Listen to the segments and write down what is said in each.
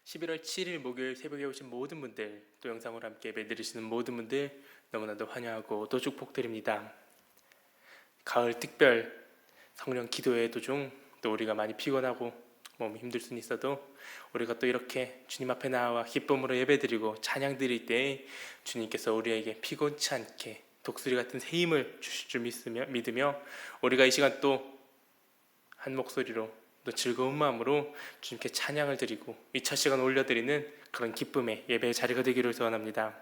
11월 7일 목요일 새벽에 오신 모든 분들, 또 영상으로 함께 예배 드리시는 모든 분들 너무나도 환영하고 또 축복드립니다. 가을 특별 성령 기도회 도중 또 우리가 많이 피곤하고 몸이 힘들 수는 있어도 우리가 또 이렇게 주님 앞에 나와 기쁨으로 예배 드리고 찬양 드릴 때 주님께서 우리에게 피곤치 않게 독수리 같은 새 힘을 주실 줄 믿으며 우리가 이 시간 또 한 목소리로 또 즐거운 마음으로 주님께 찬양을 드리고 이 첫 시간 올려드리는 그런 기쁨의 예배의 자리가 되기를 소원합니다.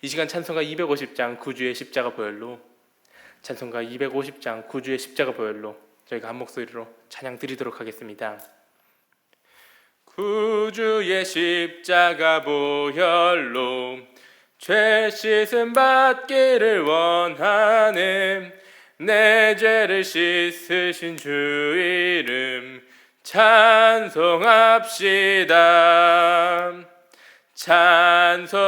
이 시간 찬송가 250장 구주의 십자가 보혈로, 찬송가 250장 구주의 십자가 보혈로 저희가 한 목소리로 찬양 드리도록 하겠습니다. 구주의 십자가 보혈로 죄 씻음 받기를 원하네. 내 죄를 씻으신 주 이름 찬송합시다. 찬송합시다.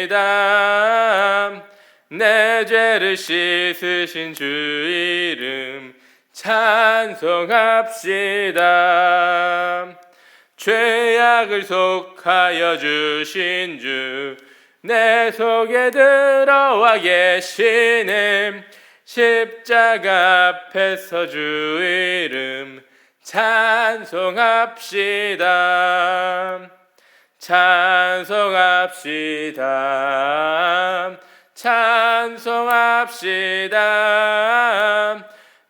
찬송합시다. 내 죄를 씻으신 주 이름 찬송합시다. 죄악을 속하여 주신 주 내 속에 들어와 계시네. 십자가 앞에서 주 이름 찬송합시다. 찬송합시다. 찬송합시다.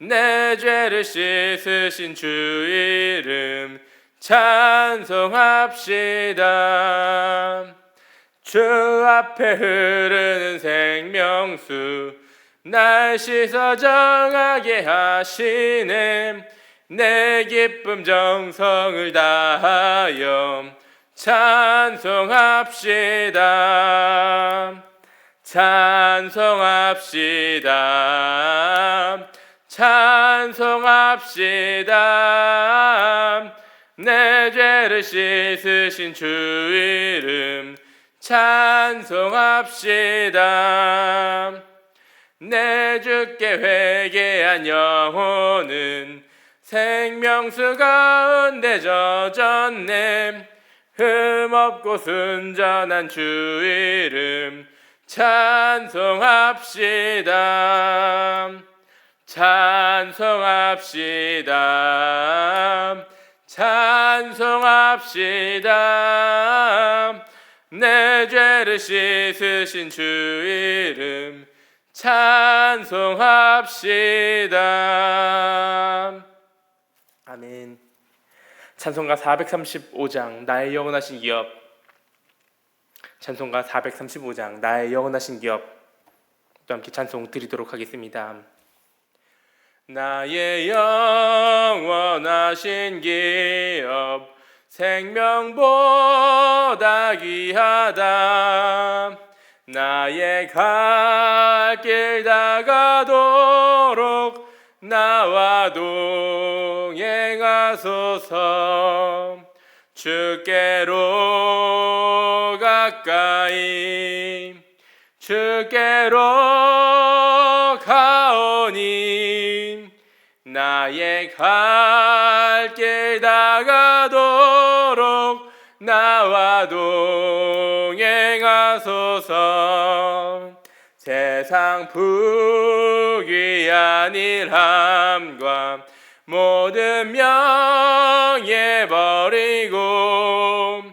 내 죄를 씻으신 주 이름 찬송합시다. 주 앞에 흐르는 생명수 날 씻어 정하게 하시네. 내 기쁨 정성을 다하여 찬송합시다. 찬송합시다. 찬송합시다. 내 죄를 씻으신 주 이름 찬송합시다. 내 주께 회개한 영혼은 생명수 가운데 젖었네. 흠없고 순전한 주 이름 찬송합시다. 찬송합시다. 찬송합시다. 내 죄를 씻으신 주 이름 찬송합시다. 아멘. 찬송가 435장 나의 영원하신 기업. 찬송가 435장 나의 영원하신 기업. 또 함께 찬송 드리도록 하겠습니다. 나의 영원하신 기업 생명보다 귀하다. 나의 갈 길 다가도록 나와 동행하소서. 주께로 가까이 주께로 가오니 나의 갈 길 다가도록 나와 동행하소서. 세상 부귀한 일함과 모든 명예 버리고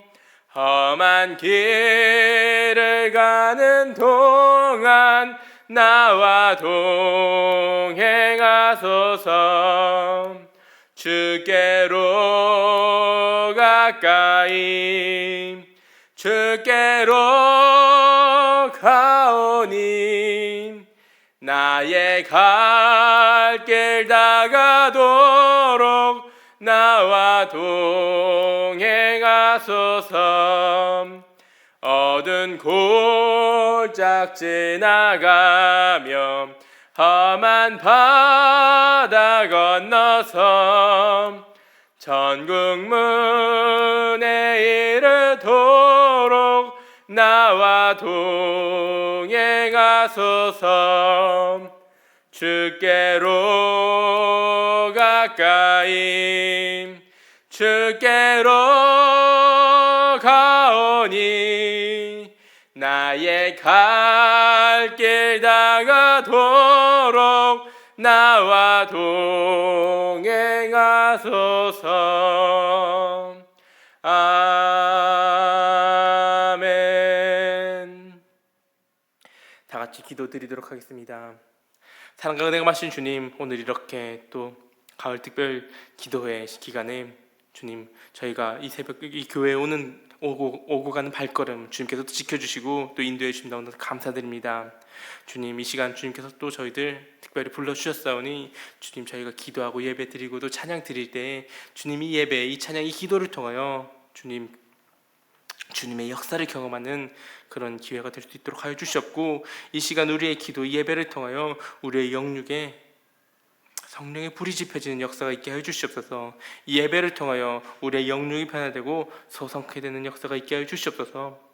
험한 길을 가는 동안 나와 동행하소서. 주께로 가까이 주께로 가오니 나의 갈 길 다가도록 나와 동행하소서. 어두운 골짝 지나가며 험한 바다 건너서 천국 문에 이르도록 나와 동행하소서. 주께로 가까이 주께로 가오니 나의 갈 길 다가도록 나와 동행하소서. 아멘. 다 같이 기도드리도록 하겠습니다. 사랑과 은혜가 많으신 주님, 오늘 이렇게 또 가을 특별 기도회 기간에 주님, 저희가 이 새벽 이 교회에 오고 가는 발걸음 주님께서 또 지켜주시고 또 인도해 주신다고 감사드립니다. 주님, 이 시간 주님께서 또 저희들 특별히 불러주셨사오니 주님, 저희가 기도하고 예배 드리고 또 찬양 드릴 때 주님, 이 예배, 이 찬양, 이 기도를 통하여 주님의 역사를 경험하는 그런 기회가 될 수 있도록 하여 주시옵고, 이 시간 우리의 기도, 이 예배를 통하여 우리의 영육에 성령의 불이 지펴지는 역사가 있게 하여 주시옵소서. 이 예배를 통하여 우리의 영육이 변화되고 소성케 되는 역사가 있게 하여 주시옵소서.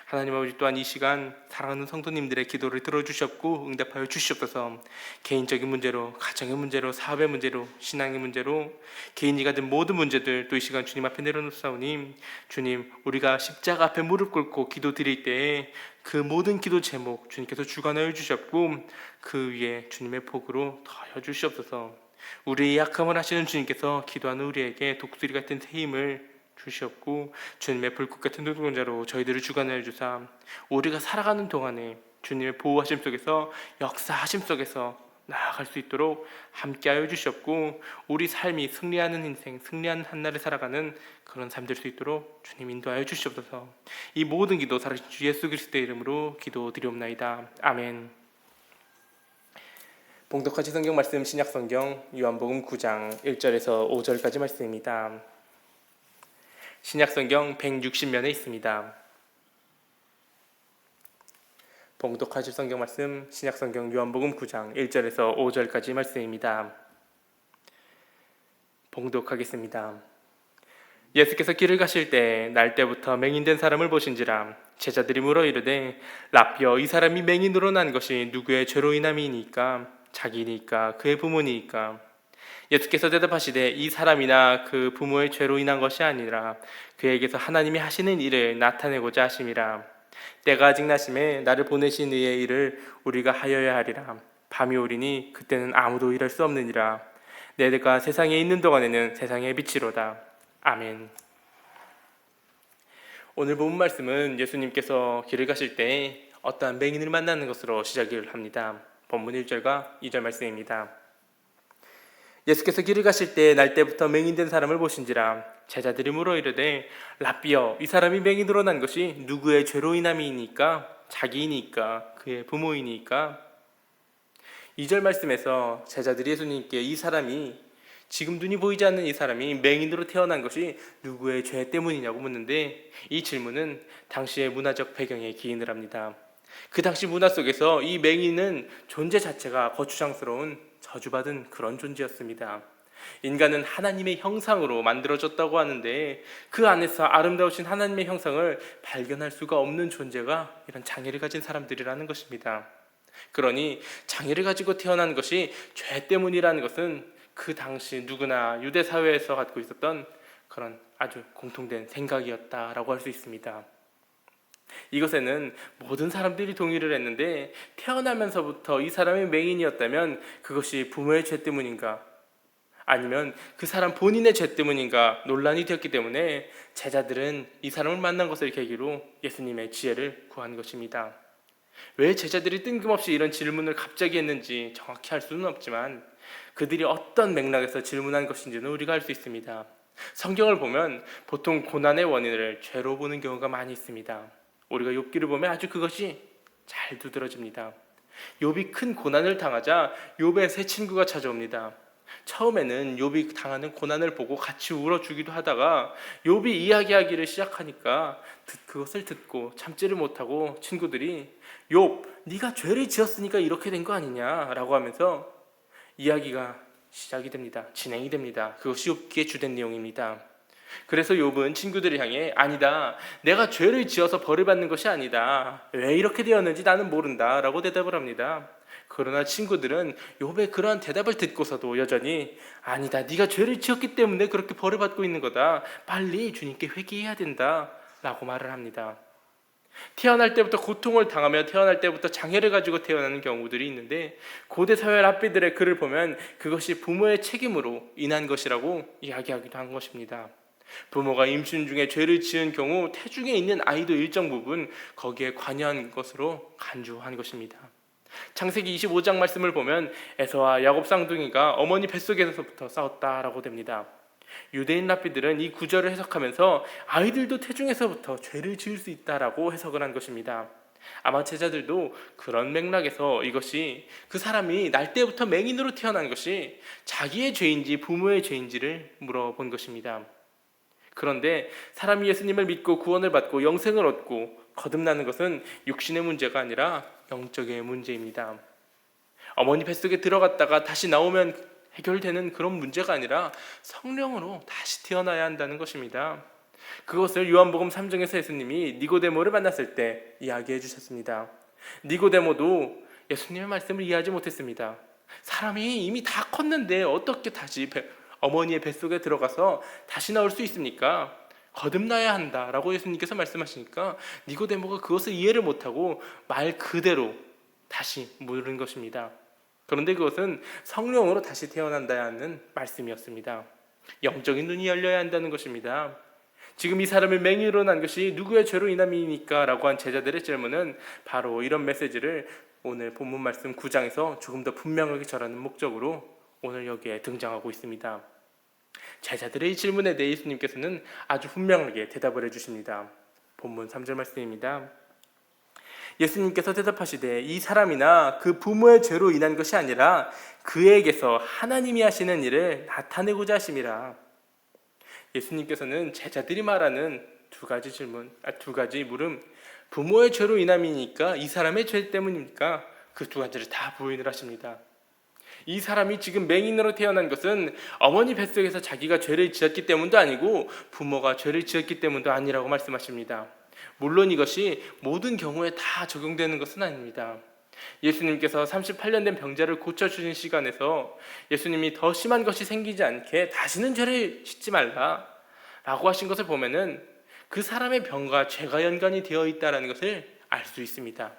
하나님 아버지, 또한 이 시간 사랑하는 성도님들의 기도를 들어주셨고 응답하여 주시옵소서. 개인적인 문제로, 가정의 문제로, 사업의 문제로, 신앙의 문제로, 개인이 가진 모든 문제들 또 이 시간 주님 앞에 내려놓사오니 주님, 우리가 십자가 앞에 무릎 꿇고 기도 드릴 때에 그 모든 기도 제목 주님께서 주관하여 주셨고 그 위에 주님의 복으로 더하여 주시옵소서. 우리의 약함을 하시는 주님께서 기도하는 우리에게 독수리 같은 새 힘을 주시옵고 주님의 불꽃 같은 눈동자로 저희들을 주관하여 주사 우리가 살아가는 동안에 주님의 보호하심 속에서, 역사하심 속에서 나아갈 수 있도록 함께하여 주시옵고, 우리 삶이 승리하는 인생, 승리하는 한날을 살아가는 그런 삶 될 수 있도록 주님 인도하여 주시옵소서. 이 모든 기도 살아계신 주 예수 그리스도의 이름으로 기도드리옵나이다. 아멘. 봉독하신 성경 말씀, 신약성경 요한복음 9장 1절에서 5절까지 말씀입니다. 신약성경 160면에 있습니다. 봉독하실 성경 말씀, 신약성경 요한복음 9장 1절에서 5절까지 말씀입니다. 봉독하겠습니다. 예수께서 길을 가실 때 날 때부터 맹인된 사람을 보신지라 제자들이 물어 이르되 라피어, 이 사람이 맹인으로 난 것이 누구의 죄로 인함이니까? 자기니까? 그의 부모니까? 예수께서 대답하시되 이 사람이나 그 부모의 죄로 인한 것이 아니라 그에게서 하나님이 하시는 일을 나타내고자 하심이라. 때가 아직 나심에 나를 보내신 이의 일을 우리가 하여야 하리라. 밤이 오리니 그때는 아무도 일할 수 없느니라. 내가 세상에 있는 동안에는 세상의 빛이로다. 아멘. 오늘 본 말씀은 예수님께서 길을 가실 때 어떠한 맹인을 만나는 것으로 시작을 합니다. 본문 1절과 2절 말씀입니다. 예수께서 길을 가실 때 날 때부터 맹인된 사람을 보신지라 제자들이 물어 이르되 라삐어, 이 사람이 맹인으로 난 것이 누구의 죄로 인함이니까? 자기이니까? 그의 부모이니까? 2절 말씀에서 제자들이 예수님께 이 사람이, 지금 눈이 보이지 않는 이 사람이 맹인으로 태어난 것이 누구의 죄 때문이냐고 묻는데, 이 질문은 당시의 문화적 배경에 기인을 합니다. 그 당시 문화 속에서 이 맹인은 존재 자체가 거추장스러운 저주받은 그런 존재였습니다. 인간은 하나님의 형상으로 만들어졌다고 하는데 그 안에서 아름다우신 하나님의 형상을 발견할 수가 없는 존재가 이런 장애를 가진 사람들이라는 것입니다. 그러니 장애를 가지고 태어난 것이 죄 때문이라는 것은 그 당시 누구나 유대 사회에서 갖고 있었던 그런 아주 공통된 생각이었다라고 할 수 있습니다. 이것에는 모든 사람들이 동의를 했는데, 태어나면서부터 이 사람이 맹인이었다면 그것이 부모의 죄 때문인가 아니면 그 사람 본인의 죄 때문인가 논란이 되었기 때문에 제자들은 이 사람을 만난 것을 계기로 예수님의 지혜를 구한 것입니다. 왜 제자들이 뜬금없이 이런 질문을 갑자기 했는지 정확히 알 수는 없지만 그들이 어떤 맥락에서 질문한 것인지는 우리가 알 수 있습니다. 성경을 보면 보통 고난의 원인을 죄로 보는 경우가 많이 있습니다. 우리가 욥기를 보면 아주 그것이 잘 두드러집니다. 욥이 큰 고난을 당하자 욥의 세 친구가 찾아옵니다. 처음에는 욥이 당하는 고난을 보고 같이 울어주기도 하다가 욥이 이야기하기를 시작하니까 그것을 듣고 참지를 못하고 친구들이 욥, 네가 죄를 지었으니까 이렇게 된 거 아니냐라고 하면서 이야기가 시작이 됩니다. 진행이 됩니다. 그것이 욥기의 주된 내용입니다. 그래서 욥은 친구들을 향해 아니다, 내가 죄를 지어서 벌을 받는 것이 아니다, 왜 이렇게 되었는지 나는 모른다 라고 대답을 합니다. 그러나 친구들은 욥의 그러한 대답을 듣고서도 여전히 아니다, 네가 죄를 지었기 때문에 그렇게 벌을 받고 있는 거다, 빨리 주님께 회개해야 된다 라고 말을 합니다. 태어날 때부터 고통을 당하며 태어날 때부터 장애를 가지고 태어나는 경우들이 있는데, 고대 사회 랍비들의 글을 보면 그것이 부모의 책임으로 인한 것이라고 이야기하기도 한 것입니다. 부모가 임신 중에 죄를 지은 경우 태중에 있는 아이도 일정 부분 거기에 관여한 것으로 간주한 것입니다. 창세기 25장 말씀을 보면 에서와 야곱 쌍둥이가 어머니 뱃속에서부터 싸웠다라고 됩니다. 유대인 랍비들은 이 구절을 해석하면서 아이들도 태중에서부터 죄를 지을 수 있다라고 해석을 한 것입니다. 아마 제자들도 그런 맥락에서 이것이 그 사람이 날 때부터 맹인으로 태어난 것이 자기의 죄인지 부모의 죄인지를 물어본 것입니다. 그런데 사람이 예수님을 믿고 구원을 받고 영생을 얻고 거듭나는 것은 육신의 문제가 아니라 영적의 문제입니다. 어머니 뱃속에 들어갔다가 다시 나오면 해결되는 그런 문제가 아니라 성령으로 다시 태어나야 한다는 것입니다. 그것을 요한복음 3장에서 예수님이 니고데모를 만났을 때 이야기해 주셨습니다. 니고데모도 예수님의 말씀을 이해하지 못했습니다. 사람이 이미 다 컸는데 어떻게 다시 어머니의 뱃속에 들어가서 다시 나올 수 있습니까? 거듭나야 한다라고 예수님께서 말씀하시니까 니고데모가 그것을 이해를 못하고 말 그대로 다시 물은 것입니다. 그런데 그것은 성령으로 다시 태어난다야 하는 말씀이었습니다. 영적인 눈이 열려야 한다는 것입니다. 지금 이 사람을 맹인으로 난 것이 누구의 죄로 인함이니까? 라고 한 제자들의 질문은 바로 이런 메시지를 오늘 본문 말씀 9장에서 조금 더 분명하게 전하는 목적으로 오늘 여기에 등장하고 있습니다. 제자들의 질문에 대해 예수님께서는 아주 분명하게 대답을 해주십니다. 본문 3절 말씀입니다. 예수님께서 대답하시되 이 사람이나 그 부모의 죄로 인한 것이 아니라 그에게서 하나님이 하시는 일을 나타내고자 하심이라. 예수님께서는 제자들이 말하는 두 가지 물음, 부모의 죄로 인함이니까 이 사람의 죄 때문입니까? 그 두 가지를 다 부인을 하십니다. 이 사람이 지금 맹인으로 태어난 것은 어머니 뱃속에서 자기가 죄를 지었기 때문도 아니고 부모가 죄를 지었기 때문도 아니라고 말씀하십니다. 물론 이것이 모든 경우에 다 적용되는 것은 아닙니다. 예수님께서 38년 된 병자를 고쳐주신 시간에서 예수님이 더 심한 것이 생기지 않게 다시는 죄를 짓지 말라 라고 하신 것을 보면은 그 사람의 병과 죄가 연관이 되어 있다는 것을 알 수 있습니다.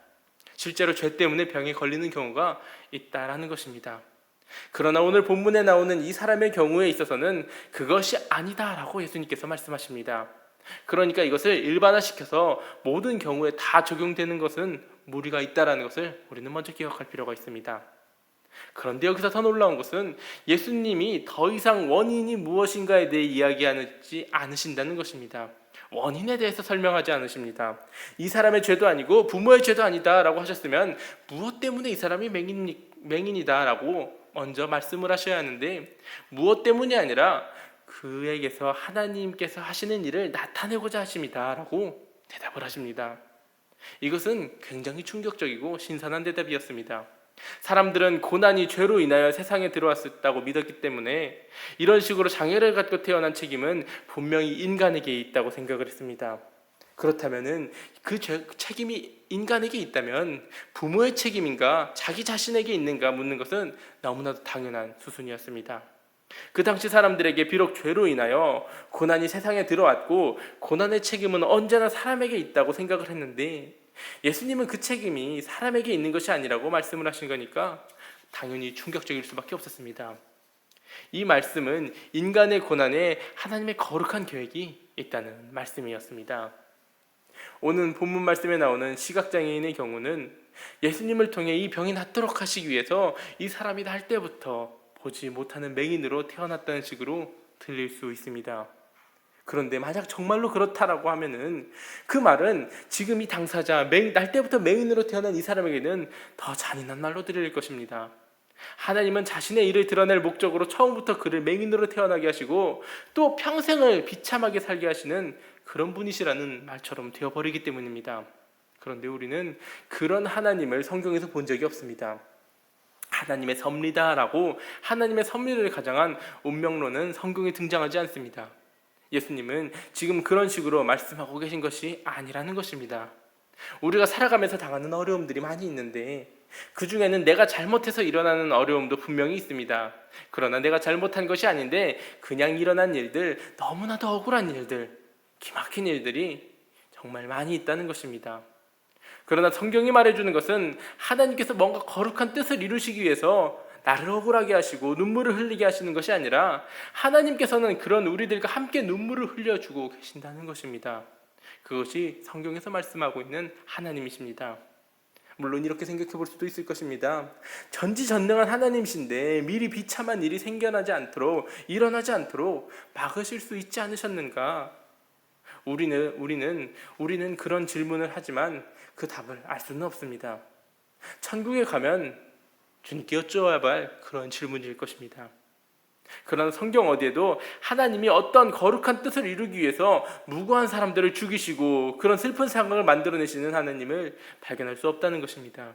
실제로 죄 때문에 병에 걸리는 경우가 있다라는 것입니다. 그러나 오늘 본문에 나오는 이 사람의 경우에 있어서는 그것이 아니다라고 예수님께서 말씀하십니다. 그러니까 이것을 일반화시켜서 모든 경우에 다 적용되는 것은 무리가 있다라는 것을 우리는 먼저 기억할 필요가 있습니다. 그런데 여기서 더 놀라운 것은 예수님이 더 이상 원인이 무엇인가에 대해 이야기하지 않으신다는 것입니다. 원인에 대해서 설명하지 않으십니다. 이 사람의 죄도 아니고 부모의 죄도 아니다 라고 하셨으면 무엇 때문에 이 사람이 맹인이다 라고 먼저 말씀을 하셔야 하는데, 무엇 때문이 아니라 그에게서 하나님께서 하시는 일을 나타내고자 하십니다 라고 대답을 하십니다. 이것은 굉장히 충격적이고 신선한 대답이었습니다. 사람들은 고난이 죄로 인하여 세상에 들어왔다고 믿었기 때문에 이런 식으로 장애를 갖고 태어난 책임은 분명히 인간에게 있다고 생각을 했습니다. 그렇다면 그 책임이 인간에게 있다면 부모의 책임인가 자기 자신에게 있는가 묻는 것은 너무나도 당연한 수순이었습니다. 그 당시 사람들에게 비록 죄로 인하여 고난이 세상에 들어왔고 고난의 책임은 언제나 사람에게 있다고 생각을 했는데, 예수님은 그 책임이 사람에게 있는 것이 아니라고 말씀을 하신 거니까 당연히 충격적일 수밖에 없었습니다. 이 말씀은 인간의 고난에 하나님의 거룩한 계획이 있다는 말씀이었습니다. 오늘 본문 말씀에 나오는 시각장애인의 경우는 예수님을 통해 이 병이 낫도록 하시기 위해서 이 사람이 날 때부터 보지 못하는 맹인으로 태어났다는 식으로 들릴 수 있습니다. 그런데 만약 정말로 그렇다라고 하면은 그 말은 지금 이 당사자, 날 때부터 맹인으로 태어난 이 사람에게는 더 잔인한 말로 들릴 것입니다. 하나님은 자신의 일을 드러낼 목적으로 처음부터 그를 맹인으로 태어나게 하시고 또 평생을 비참하게 살게 하시는 그런 분이시라는 말처럼 되어버리기 때문입니다. 그런데 우리는 그런 하나님을 성경에서 본 적이 없습니다. 하나님의 섭리다라고 하나님의 섭리를 가장한 운명론은 성경에 등장하지 않습니다. 예수님은 지금 그런 식으로 말씀하고 계신 것이 아니라는 것입니다. 우리가 살아가면서 당하는 어려움들이 많이 있는데 그 중에는 내가 잘못해서 일어나는 어려움도 분명히 있습니다. 그러나 내가 잘못한 것이 아닌데 그냥 일어난 일들, 너무나도 억울한 일들, 기막힌 일들이 정말 많이 있다는 것입니다. 그러나 성경이 말해주는 것은 하나님께서 뭔가 거룩한 뜻을 이루시기 위해서 나를 억울하게 하시고 눈물을 흘리게 하시는 것이 아니라 하나님께서는 그런 우리들과 함께 눈물을 흘려주고 계신다는 것입니다. 그것이 성경에서 말씀하고 있는 하나님이십니다. 물론 이렇게 생각해 볼 수도 있을 것입니다. 전지전능한 하나님이신데 미리 비참한 일이 생겨나지 않도록, 일어나지 않도록 막으실 수 있지 않으셨는가? 우리는 그런 질문을 하지만 그 답을 알 수는 없습니다. 천국에 가면 주님께 여쭤봐야 할 그런 질문일 것입니다. 그러나 성경 어디에도 하나님이 어떤 거룩한 뜻을 이루기 위해서 무고한 사람들을 죽이시고 그런 슬픈 상황을 만들어내시는 하나님을 발견할 수 없다는 것입니다.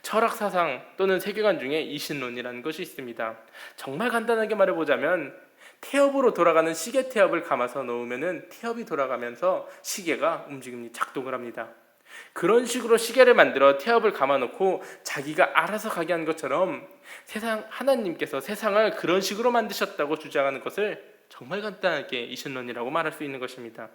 철학 사상 또는 세계관 중에 이신론이라는 것이 있습니다. 정말 간단하게 말해보자면 태엽으로 돌아가는 시계 태엽을 감아서 놓으면 태엽이 돌아가면서 시계가 움직입니다. 작동을 합니다. 그런 식으로 시계를 만들어 태엽을 감아놓고 자기가 알아서 가게 한 것처럼 하나님께서 세상을 그런 식으로 만드셨다고 주장하는 것을 정말 간단하게 이신론이라고 말할 수 있는 것입니다.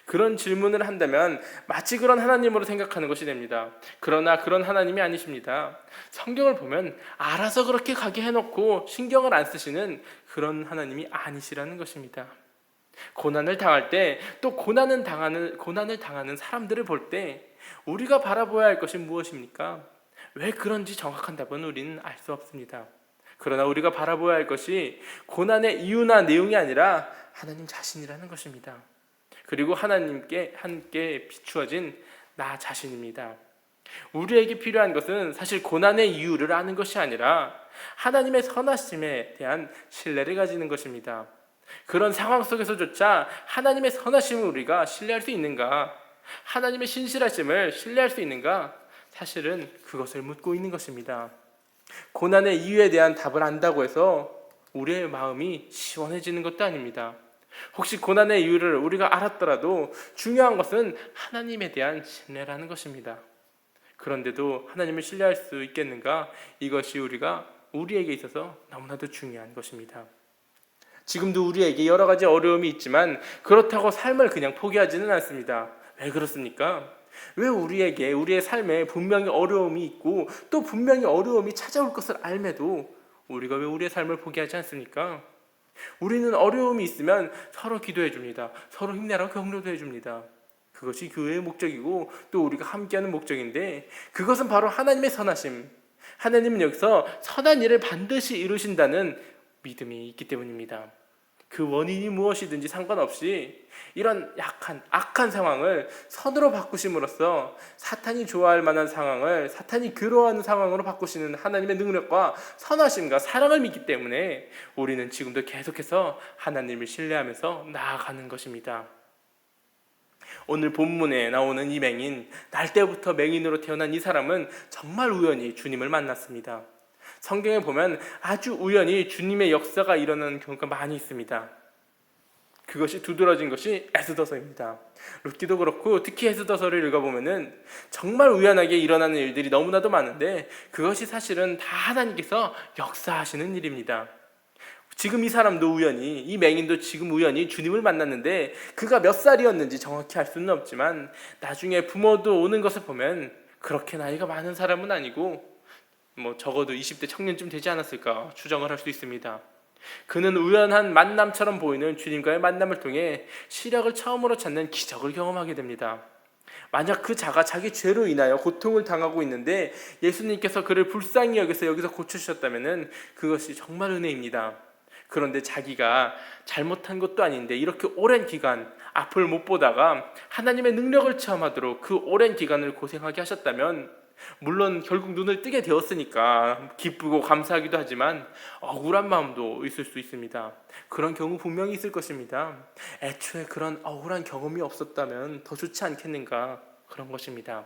그런 질문을 한다면 마치 그런 하나님으로 생각하는 것이 됩니다. 그러나 그런 하나님이 아니십니다. 성경을 보면 알아서 그렇게 가게 해놓고 신경을 안 쓰시는 그런 하나님이 아니시라는 것입니다. 고난을 당할 때, 또 고난을 당하는 사람들을 볼 때 우리가 바라보아야 할 것이 무엇입니까? 왜 그런지 정확한 답은 우리는 알 수 없습니다. 그러나 우리가 바라보아야 할 것이 고난의 이유나 내용이 아니라 하나님 자신이라는 것입니다. 그리고 하나님께 함께 비추어진 나 자신입니다. 우리에게 필요한 것은 사실 고난의 이유를 아는 것이 아니라 하나님의 선하심에 대한 신뢰를 가지는 것입니다. 그런 상황 속에서조차 하나님의 선하심을 우리가 신뢰할 수 있는가? 하나님의 신실하심을 신뢰할 수 있는가? 사실은 그것을 묻고 있는 것입니다. 고난의 이유에 대한 답을 안다고 해서 우리의 마음이 시원해지는 것도 아닙니다. 혹시 고난의 이유를 우리가 알았더라도 중요한 것은 하나님에 대한 신뢰라는 것입니다. 그런데도 하나님을 신뢰할 수 있겠는가? 이것이 우리에게 있어서 너무나도 중요한 것입니다. 지금도 우리에게 여러 가지 어려움이 있지만 그렇다고 삶을 그냥 포기하지는 않습니다. 왜 그렇습니까? 왜 우리의 삶에 분명히 어려움이 있고 또 분명히 어려움이 찾아올 것을 알매도 우리가 왜 우리의 삶을 포기하지 않습니까? 우리는 어려움이 있으면 서로 기도해 줍니다. 서로 힘내라고 격려도 해줍니다. 그것이 교회의 목적이고 또 우리가 함께하는 목적인데 그것은 바로 하나님의 선하심, 하나님은 여기서 선한 일을 반드시 이루신다는 믿음이 있기 때문입니다. 그 원인이 무엇이든지 상관없이 이런 악한 상황을 선으로 바꾸심으로써 사탄이 좋아할 만한 상황을 사탄이 괴로워하는 상황으로 바꾸시는 하나님의 능력과 선하심과 사랑을 믿기 때문에 우리는 지금도 계속해서 하나님을 신뢰하면서 나아가는 것입니다. 오늘 본문에 나오는 이 맹인, 날 때부터 맹인으로 태어난 이 사람은 정말 우연히 주님을 만났습니다. 성경에 보면 아주 우연히 주님의 역사가 일어나는 경우가 많이 있습니다. 그것이 두드러진 것이 에스더서입니다. 룻기도 그렇고 특히 에스더서를 읽어보면 정말 우연하게 일어나는 일들이 너무나도 많은데 그것이 사실은 다 하나님께서 역사하시는 일입니다. 지금 이 사람도 이 맹인도 지금 우연히 주님을 만났는데 그가 몇 살이었는지 정확히 알 수는 없지만 나중에 부모도 오는 것을 보면 그렇게 나이가 많은 사람은 아니고 적어도 20대 청년쯤 되지 않았을까 추정을 할 수 있습니다. 그는 우연한 만남처럼 보이는 주님과의 만남을 통해 시력을 처음으로 찾는 기적을 경험하게 됩니다. 만약 그 자가 자기 죄로 인하여 고통을 당하고 있는데 예수님께서 그를 불쌍히 여기서 여기서 고쳐주셨다면 그것이 정말 은혜입니다. 그런데 자기가 잘못한 것도 아닌데 이렇게 오랜 기간 앞을 못 보다가 하나님의 능력을 체험하도록 그 오랜 기간을 고생하게 하셨다면 물론 결국 눈을 뜨게 되었으니까 기쁘고 감사하기도 하지만 억울한 마음도 있을 수 있습니다. 그런 경우 분명히 있을 것입니다. 애초에 그런 억울한 경험이 없었다면 더 좋지 않겠는가 그런 것입니다.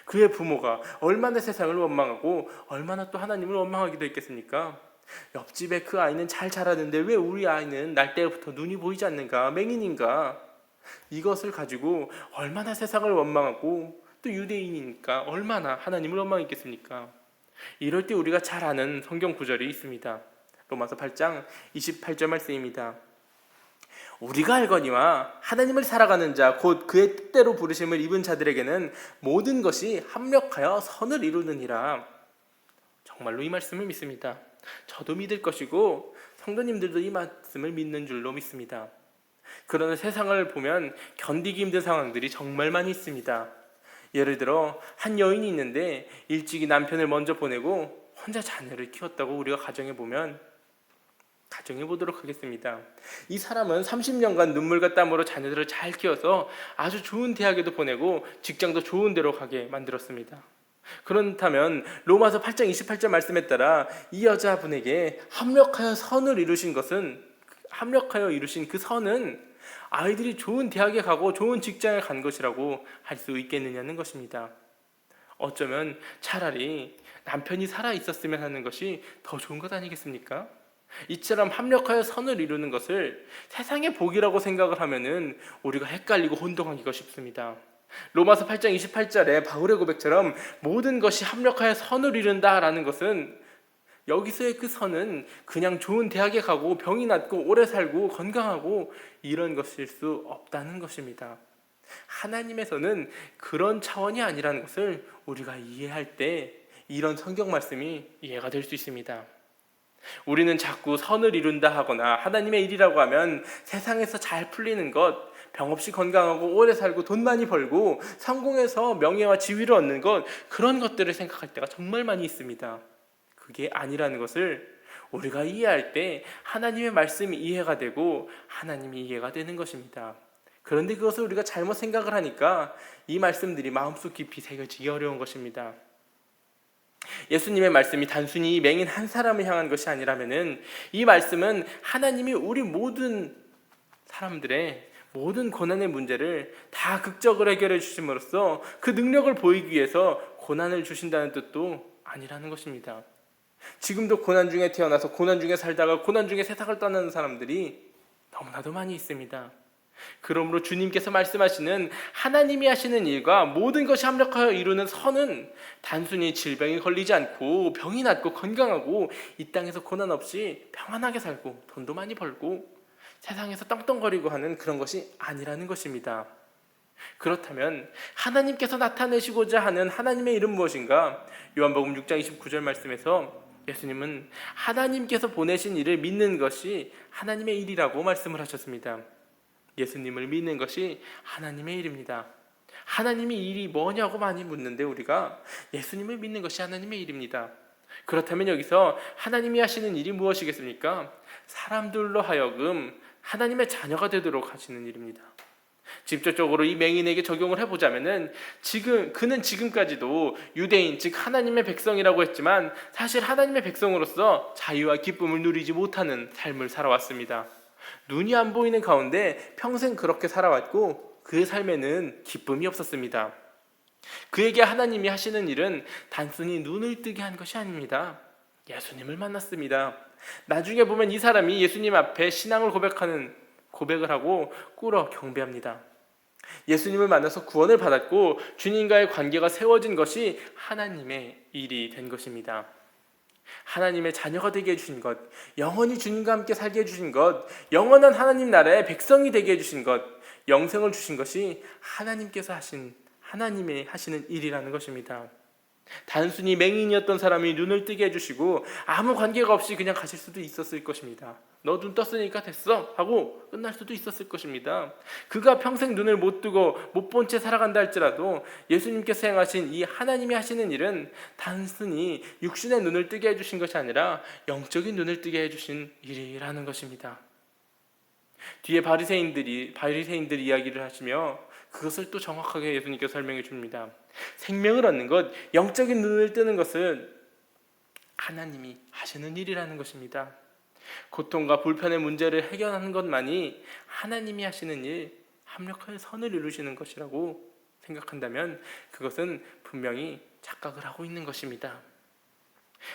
그의 부모가 얼마나 세상을 원망하고 얼마나 또 하나님을 원망하기도 했겠습니까? 옆집에 그 아이는 잘 자라는데 왜 우리 아이는 날 때부터 눈이 보이지 않는가? 맹인인가? 이것을 가지고 얼마나 세상을 원망하고 또 유대인이니까 얼마나 하나님을 원망했겠습니까? 이럴 때 우리가 잘 아는 성경 구절이 있습니다. 로마서 8장 28절 말씀입니다. 우리가 알거니와 하나님을 살아가는 자 곧 그의 뜻대로 부르심을 입은 자들에게는 모든 것이 합력하여 선을 이루느니라. 정말로 이 말씀을 믿습니다. 저도 믿을 것이고 성도님들도 이 말씀을 믿는 줄로 믿습니다. 그러나 세상을 보면 견디기 힘든 상황들이 정말 많이 있습니다. 예를 들어 한 여인이 있는데 일찍이 남편을 먼저 보내고 혼자 자녀를 키웠다고 우리가 가정해 보도록 하겠습니다. 이 사람은 30년간 눈물과 땀으로 자녀들을 잘 키워서 아주 좋은 대학에도 보내고 직장도 좋은 데로 가게 만들었습니다. 그렇다면 로마서 8장 28절 말씀에 따라 이 여자분에게 합력하여 이루신 그 선은 아이들이 좋은 대학에 가고 좋은 직장에 간 것이라고 할 수 있겠느냐는 것입니다. 어쩌면 차라리 남편이 살아 있었으면 하는 것이 더 좋은 것 아니겠습니까? 이처럼 합력하여 선을 이루는 것을 세상의 복이라고 생각을 하면은 우리가 헷갈리고 혼동하기가 쉽습니다. 로마서 8장 28절에 바울의 고백처럼 모든 것이 합력하여 선을 이룬다라는 것은 여기서의 그 선은 그냥 좋은 대학에 가고 병이 낫고 오래 살고 건강하고 이런 것일 수 없다는 것입니다. 하나님의 선은 그런 차원이 아니라는 것을 우리가 이해할 때 이런 성경 말씀이 이해가 될 수 있습니다. 우리는 자꾸 선을 이룬다 하거나 하나님의 일이라고 하면 세상에서 잘 풀리는 것, 병 없이 건강하고 오래 살고 돈 많이 벌고 성공해서 명예와 지위를 얻는 것, 그런 것들을 생각할 때가 정말 많이 있습니다. 그게 아니라는 것을 우리가 이해할 때 하나님의 말씀이 이해가 되고 하나님이 이해가 되는 것입니다. 그런데 그것을 우리가 잘못 생각을 하니까 이 말씀들이 마음속 깊이 새겨지기 어려운 것입니다. 예수님의 말씀이 단순히 맹인 한 사람을 향한 것이 아니라면은 이 말씀은 하나님이 우리 모든 사람들의 모든 고난의 문제를 다 극적으로 해결해 주심으로써 그 능력을 보이기 위해서 고난을 주신다는 뜻도 아니라는 것입니다. 지금도 고난 중에 태어나서 고난 중에 살다가 고난 중에 세상을 떠나는 사람들이 너무나도 많이 있습니다. 그러므로 주님께서 말씀하시는 하나님이 하시는 일과 모든 것이 합력하여 이루는 선은 단순히 질병이 걸리지 않고 병이 낫고 건강하고 이 땅에서 고난 없이 평안하게 살고 돈도 많이 벌고 세상에서 떵떵거리고 하는 그런 것이 아니라는 것입니다. 그렇다면 하나님께서 나타내시고자 하는 하나님의 이름 무엇인가? 요한복음 6장 29절 말씀에서 예수님은 하나님께서 보내신 일을 믿는 것이 하나님의 일이라고 말씀을 하셨습니다. 예수님을 믿는 것이 하나님의 일입니다. 하나님의 일이 뭐냐고 많이 묻는데 우리가 예수님을 믿는 것이 하나님의 일입니다. 그렇다면 여기서 하나님이 하시는 일이 무엇이겠습니까? 사람들로 하여금 하나님의 자녀가 되도록 하시는 일입니다. 직접적으로 이 맹인에게 적용을 해보자면은 그는 지금까지도 유대인 즉 하나님의 백성이라고 했지만 사실 하나님의 백성으로서 자유와 기쁨을 누리지 못하는 삶을 살아왔습니다. 눈이 안 보이는 가운데 평생 그렇게 살아왔고 그의 삶에는 기쁨이 없었습니다. 그에게 하나님이 하시는 일은 단순히 눈을 뜨게 한 것이 아닙니다. 예수님을 만났습니다. 나중에 보면 이 사람이 예수님 앞에 신앙을 고백을 하고 꿇어 경배합니다. 예수님을 만나서 구원을 받았고 주님과의 관계가 세워진 것이 하나님의 일이 된 것입니다. 하나님의 자녀가 되게 해주신 것, 영원히 주님과 함께 살게 해주신 것, 영원한 하나님 나라의 백성이 되게 해주신 것, 영생을 주신 것이 하나님의 하시는 일이라는 것입니다. 단순히 맹인이었던 사람이 눈을 뜨게 해주시고 아무 관계가 없이 그냥 가실 수도 있었을 것입니다. 너 눈 떴으니까 됐어 하고 끝날 수도 있었을 것입니다. 그가 평생 눈을 못 뜨고 못 본 채 살아간다 할지라도 예수님께서 행하신 이 하나님이 하시는 일은 단순히 육신의 눈을 뜨게 해주신 것이 아니라 영적인 눈을 뜨게 해주신 일이라는 것입니다. 뒤에 바리새인들이 이야기를 하시며 그것을 또 정확하게 예수님께서 설명해 줍니다. 생명을 얻는 것, 영적인 눈을 뜨는 것은 하나님이 하시는 일이라는 것입니다. 고통과 불편의 문제를 해결하는 것만이 하나님이 하시는 일, 합력하여 선을 이루시는 것이라고 생각한다면 그것은 분명히 착각을 하고 있는 것입니다.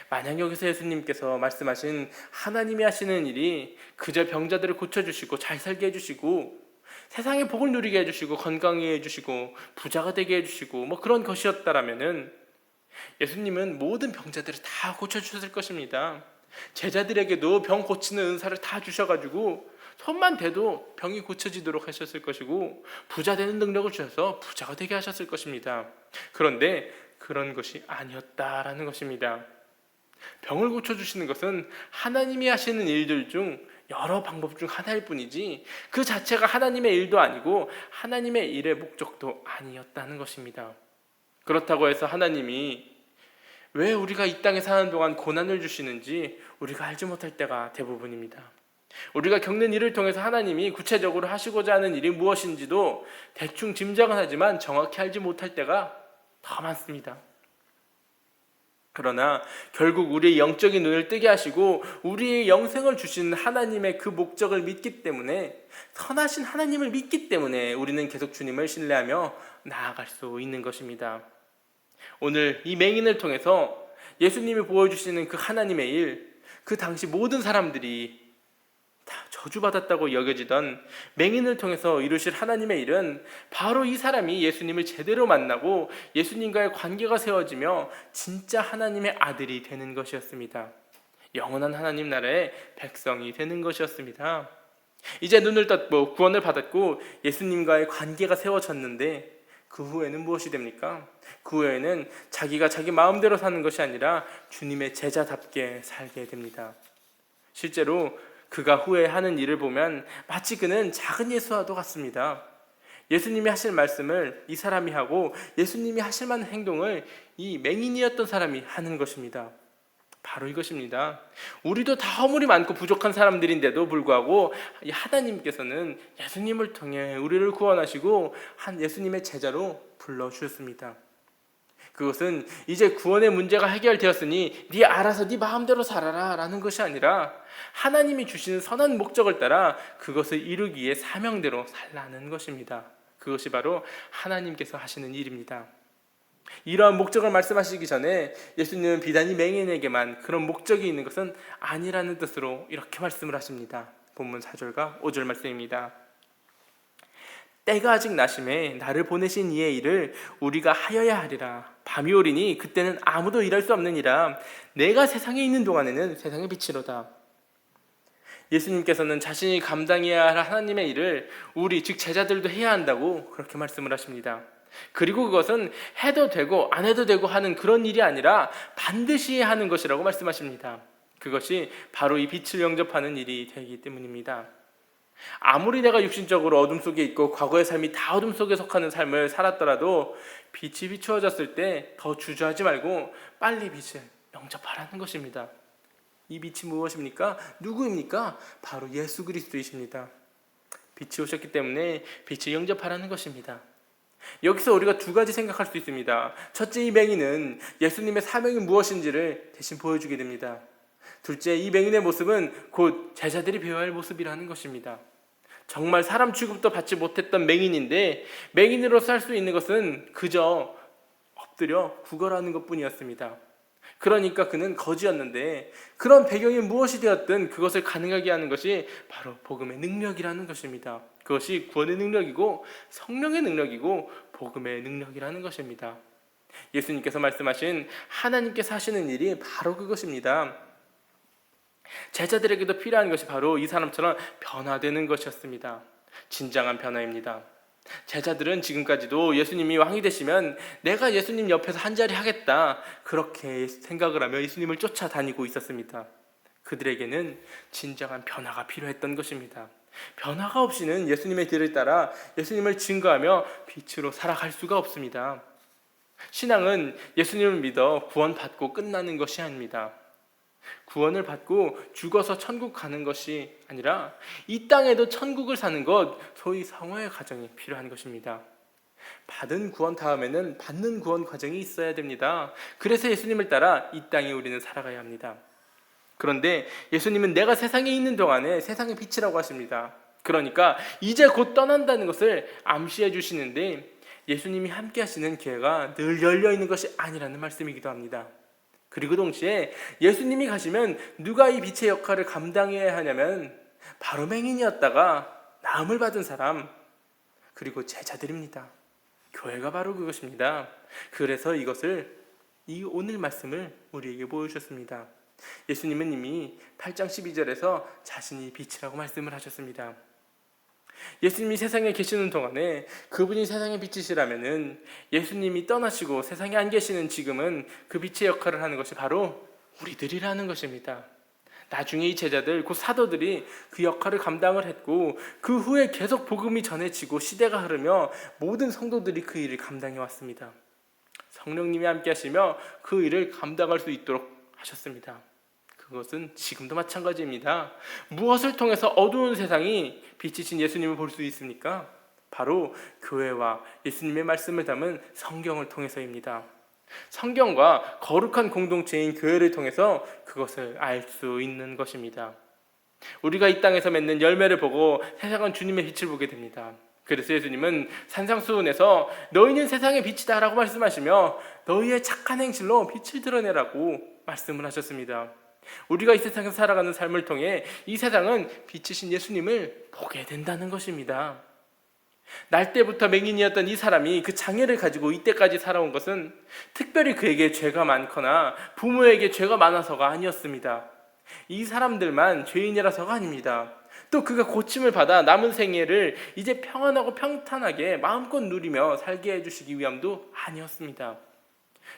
만약 여기서 예수님께서 말씀하신 하나님이 하시는 일이 그저 병자들을 고쳐주시고 잘 살게 해주시고 세상의 복을 누리게 해주시고 건강하게 해주시고 부자가 되게 해주시고 뭐 그런 것이었다라면은 예수님은 모든 병자들을 다 고쳐주셨을 것입니다. 제자들에게도 병 고치는 은사를 다 주셔가지고 손만 대도 병이 고쳐지도록 하셨을 것이고 부자 되는 능력을 주셔서 부자가 되게 하셨을 것입니다. 그런데 그런 것이 아니었다라는 것입니다. 병을 고쳐주시는 것은 하나님이 하시는 일들 중 여러 방법 중 하나일 뿐이지 그 자체가 하나님의 일도 아니고 하나님의 일의 목적도 아니었다는 것입니다. 그렇다고 해서 하나님이 왜 우리가 이 땅에 사는 동안 고난을 주시는지 우리가 알지 못할 때가 대부분입니다. 우리가 겪는 일을 통해서 하나님이 구체적으로 하시고자 하는 일이 무엇인지도 대충 짐작은 하지만 정확히 알지 못할 때가 더 많습니다. 그러나 결국 우리의 영적인 눈을 뜨게 하시고 우리의 영생을 주시는 하나님의 그 목적을 믿기 때문에, 선하신 하나님을 믿기 때문에 우리는 계속 주님을 신뢰하며 나아갈 수 있는 것입니다. 오늘 이 맹인을 통해서 예수님이 보여주시는 그 하나님의 일, 그 당시 모든 사람들이 다 저주받았다고 여겨지던 맹인을 통해서 이루실 하나님의 일은 바로 이 사람이 예수님을 제대로 만나고 예수님과의 관계가 세워지며 진짜 하나님의 아들이 되는 것이었습니다. 영원한 하나님 나라의 백성이 되는 것이었습니다. 이제 눈을 떴고 구원을 받았고 예수님과의 관계가 세워졌는데 그 후에는 무엇이 됩니까? 그 후에는 자기가 자기 마음대로 사는 것이 아니라 주님의 제자답게 살게 됩니다. 실제로 그가 후에 하는 일을 보면 마치 그는 작은 예수와도 같습니다. 예수님이 하실 말씀을 이 사람이 하고 예수님이 하실 만한 행동을 이 맹인이었던 사람이 하는 것입니다. 바로 이것입니다. 우리도 다 허물이 많고 부족한 사람들인데도 불구하고 하나님께서는 예수님을 통해 우리를 구원하시고 한 예수님의 제자로 불러주셨습니다. 그것은 이제 구원의 문제가 해결되었으니 네 알아서 네 마음대로 살아라 라는 것이 아니라 하나님이 주시는 선한 목적을 따라 그것을 이루기 위해 사명대로 살라는 것입니다. 그것이 바로 하나님께서 하시는 일입니다. 이러한 목적을 말씀하시기 전에 예수님은 비단 이 맹인에게만 그런 목적이 있는 것은 아니라는 뜻으로 이렇게 말씀을 하십니다. 본문 4절과 5절 말씀입니다. 때가 아직 나심에 나를 보내신 이의 일을 우리가 하여야 하리라. 밤이 오리니 그때는 아무도 일할 수 없느니라. 내가 세상에 있는 동안에는 세상의 빛이로다. 예수님께서는 자신이 감당해야 할 하나님의 일을 우리 즉 제자들도 해야 한다고 그렇게 말씀을 하십니다. 그리고 그것은 해도 되고 안 해도 되고 하는 그런 일이 아니라 반드시 해야 하는 것이라고 말씀하십니다. 그것이 바로 이 빛을 영접하는 일이 되기 때문입니다. 아무리 내가 육신적으로 어둠 속에 있고 과거의 삶이 다 어둠 속에 속하는 삶을 살았더라도 빛이 비추어졌을 때 더 주저하지 말고 빨리 빛을 영접하라는 것입니다. 이 빛이 무엇입니까? 누구입니까? 바로 예수 그리스도이십니다. 빛이 오셨기 때문에 빛을 영접하라는 것입니다. 여기서 우리가 두 가지 생각할 수 있습니다. 첫째, 이 맹인은 예수님의 사명이 무엇인지를 대신 보여주게 됩니다. 둘째, 이 맹인의 모습은 곧 제자들이 배워야 할 모습이라는 것입니다. 정말 사람 취급도 받지 못했던 맹인인데 맹인으로서 할 수 있는 것은 그저 엎드려 구걸하는 것뿐이었습니다. 그러니까 그는 거지였는데 그런 배경이 무엇이 되었든 그것을 가능하게 하는 것이 바로 복음의 능력이라는 것입니다. 그것이 구원의 능력이고 성령의 능력이고 복음의 능력이라는 것입니다. 예수님께서 말씀하신 하나님께서 하시는 일이 바로 그것입니다. 제자들에게도 필요한 것이 바로 이 사람처럼 변화되는 것이었습니다. 진정한 변화입니다. 제자들은 지금까지도 예수님이 왕이 되시면 내가 예수님 옆에서 한 자리 하겠다 그렇게 생각을 하며 예수님을 쫓아다니고 있었습니다. 그들에게는 진정한 변화가 필요했던 것입니다. 변화가 없이는 예수님의 길을 따라 예수님을 증거하며 빛으로 살아갈 수가 없습니다. 신앙은 예수님을 믿어 구원받고 끝나는 것이 아닙니다. 구원을 받고 죽어서 천국 가는 것이 아니라 이 땅에도 천국을 사는 것, 소위 성화의 과정이 필요한 것입니다. 받은 구원 다음에는 받는 구원 과정이 있어야 됩니다. 그래서 예수님을 따라 이 땅에 우리는 살아가야 합니다. 그런데 예수님은 내가 세상에 있는 동안에 세상의 빛이라고 하십니다. 그러니까 이제 곧 떠난다는 것을 암시해 주시는데 예수님이 함께 하시는 기회가 늘 열려 있는 것이 아니라는 말씀이기도 합니다. 그리고 동시에 예수님이 가시면 누가 이 빛의 역할을 감당해야 하냐면 바로 맹인이었다가 나음을 받은 사람, 그리고 제자들입니다. 교회가 바로 그것입니다. 그래서 이 오늘 말씀을 우리에게 보여주셨습니다. 예수님은 이미 8장 12절에서 자신이 빛이라고 말씀을 하셨습니다. 예수님이 세상에 계시는 동안에 그분이 세상의 빛이시라면은 예수님이 떠나시고 세상에 안 계시는 지금은 그 빛의 역할을 하는 것이 바로 우리들이라는 것입니다. 나중에 이 제자들, 곧 사도들이 그 역할을 감당을 했고 그 후에 계속 복음이 전해지고 시대가 흐르며 모든 성도들이 그 일을 감당해 왔습니다. 성령님이 함께 하시며 그 일을 감당할 수 있도록 하셨습니다. 그것은 지금도 마찬가지입니다. 무엇을 통해서 어두운 세상이 빛이신 예수님을 볼 수 있습니까? 바로 교회와 예수님의 말씀을 담은 성경을 통해서입니다. 성경과 거룩한 공동체인 교회를 통해서 그것을 알 수 있는 것입니다. 우리가 이 땅에서 맺는 열매를 보고 세상은 주님의 빛을 보게 됩니다. 그래서 예수님은 산상수훈에서 너희는 세상의 빛이다 라고 말씀하시며 너희의 착한 행실로 빛을 드러내라고 말씀을 하셨습니다. 우리가 이 세상에서 살아가는 삶을 통해 이 세상은 빛이신 예수님을 보게 된다는 것입니다. 날 때부터 맹인이었던 이 사람이 그 장애를 가지고 이때까지 살아온 것은 특별히 그에게 죄가 많거나 부모에게 죄가 많아서가 아니었습니다. 이 사람들만 죄인이라서가 아닙니다. 또 그가 고침을 받아 남은 생애를 이제 평안하고 평탄하게 마음껏 누리며 살게 해주시기 위함도 아니었습니다.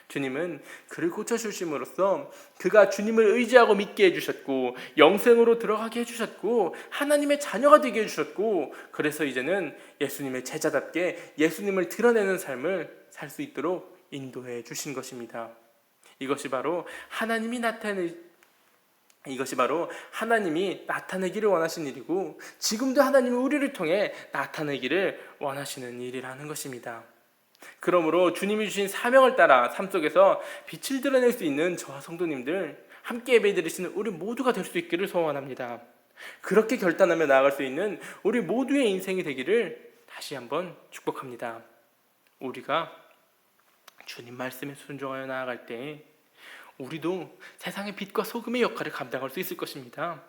주님은 그를 고쳐주심으로써 그가 주님을 의지하고 믿게 해주셨고 영생으로 들어가게 해주셨고 하나님의 자녀가 되게 해주셨고 그래서 이제는 예수님의 제자답게 예수님을 드러내는 삶을 살 수 있도록 인도해 주신 것입니다. 이것이 바로 하나님이 나타내기를 원하신 일이고 지금도 하나님은 우리를 통해 나타내기를 원하시는 일이라는 것입니다. 그러므로 주님이 주신 사명을 따라 삶 속에서 빛을 드러낼 수 있는 저와 성도님들 함께 예배드리시는 우리 모두가 될 수 있기를 소원합니다. 그렇게 결단하며 나아갈 수 있는 우리 모두의 인생이 되기를 다시 한번 축복합니다. 우리가 주님 말씀에 순종하여 나아갈 때 우리도 세상의 빛과 소금의 역할을 감당할 수 있을 것입니다.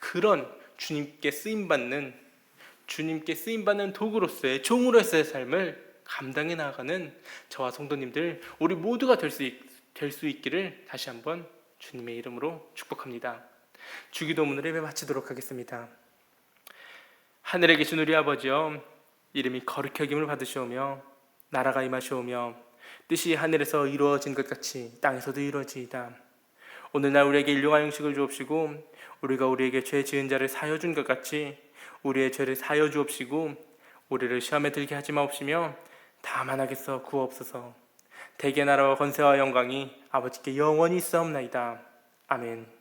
그런 주님께 쓰임받는 도구로서의 종으로서의 삶을 감당해 나아가는 저와 성도님들 우리 모두가 될 수 있기를 다시 한번 주님의 이름으로 축복합니다. 주기도문을 예배 마치도록 하겠습니다. 하늘에 계신 우리 아버지여, 이름이 거룩히 여김을 받으시오며 나라가 임하시오며 뜻이 하늘에서 이루어진 것 같이 땅에서도 이루어지이다. 오늘날 우리에게 일용할 양식을 주옵시고 우리가 우리에게 죄 지은 자를 사하여 준 것 같이 우리의 죄를 사하여 주옵시고 우리를 시험에 들게 하지 마옵시며 다만 하겠어 구하옵소서. 대개 나라와 권세와 영광이 아버지께 영원히 있사옵나이다. 아멘.